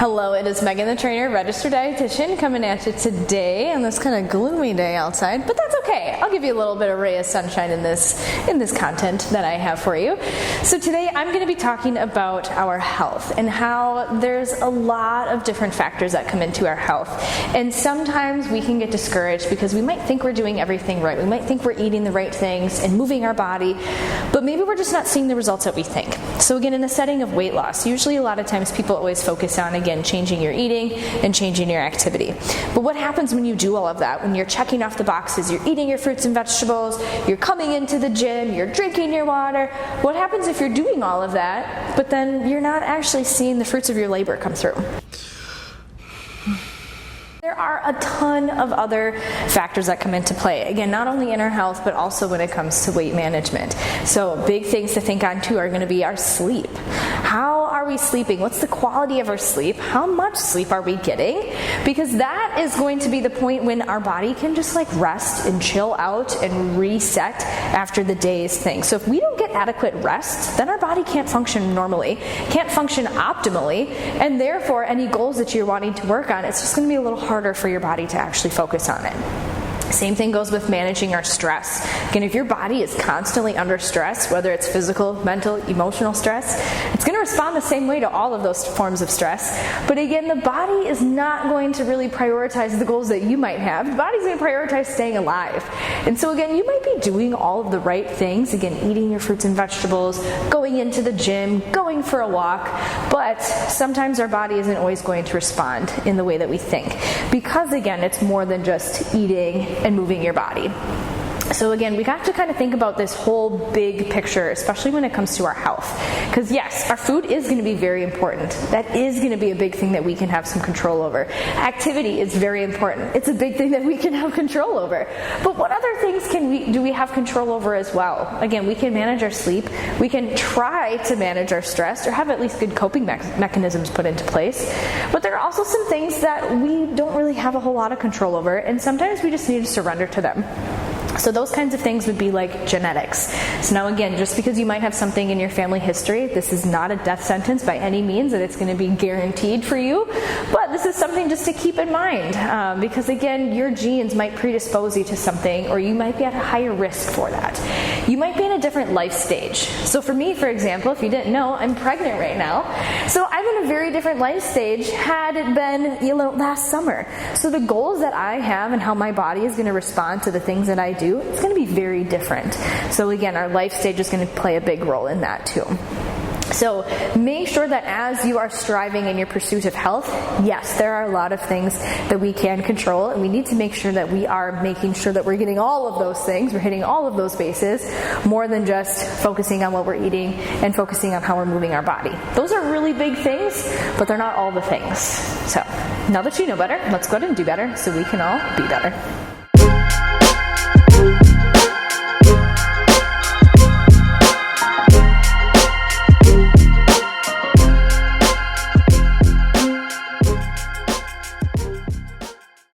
Hello, it is Megan the trainer, registered dietitian, coming at you today on this kind of gloomy day outside, but that's okay. I'll give you a little bit of ray of sunshine in this content that I have for you. So today I'm going to be talking about our health and how there's a lot of different factors that come into our health. And sometimes we can get discouraged because we might think we're doing everything right. We might think we're eating the right things and moving our body, but maybe we're just not seeing the results that we think. So again, in the setting of weight loss, usually a lot of times people always focus on, again, changing your eating and changing your activity. But what happens when you do all of that? When you're checking off the boxes, you're eating your fruits and vegetables, you're coming into the gym, you're drinking your water. What happens if you're doing all of that, but then you're not actually seeing the fruits of your labor come through? There are a ton of other factors that come into play. Again, not only in our health, but also when it comes to weight management. So big things to think on too are going to be our sleep. How are we sleeping? What's the quality of our sleep? How much sleep are we getting? Because that is going to be the point when our body can just rest and chill out and reset after the day's thing. So if we don't get adequate rest, then our body can't function normally, can't function optimally, and therefore any goals that you're wanting to work on, it's just going to be a little harder for your body to actually focus on it. Same thing goes with managing our stress. Again, if your body is constantly under stress, whether it's physical, mental, emotional stress, it's going to respond the same way to all of those forms of stress. But again, the body is not going to really prioritize the goals that you might have. The body's going to prioritize staying alive. And so again, you might be doing all of the right things, again, eating your fruits and vegetables, going into the gym, going for a walk, but sometimes our body isn't always going to respond in the way that we think. Because again, it's more than just eating and moving your body. So again, we got to kind of think about this whole big picture, especially when it comes to our health. Because yes, our food is going to be very important. That is going to be a big thing that we can have some control over. Activity is very important. It's a big thing that we can have control over. But what other things do we have control over as well? Again, we can manage our sleep. We can try to manage our stress or have at least good coping mechanisms put into place. But there are also some things that we don't really have a whole lot of control over, and sometimes we just need to surrender to them. So those kinds of things would be like genetics. So now again, just because you might have something in your family history, this is not a death sentence by any means that it's going to be guaranteed for you, but this is something just to keep in mind because again, your genes might predispose you to something, or you might be at a higher risk for that. You might be in a different life stage. So for me, for example, if you didn't know, I'm pregnant right now. So I'm in a very different life stage had it been last summer. So the goals that I have and how my body is going to respond to the things that I do, it's going to be very different. So again, our life stage is going to play a big role in that too. So make sure that as you are striving in your pursuit of health, yes, there are a lot of things that we can control, and we need to make sure that we are making sure that we're getting all of those things, we're hitting all of those bases, more than just focusing on what we're eating and focusing on how we're moving our body. Those are really big things, but they're not all the things. So now that you know better, let's go ahead and do better so we can all be better.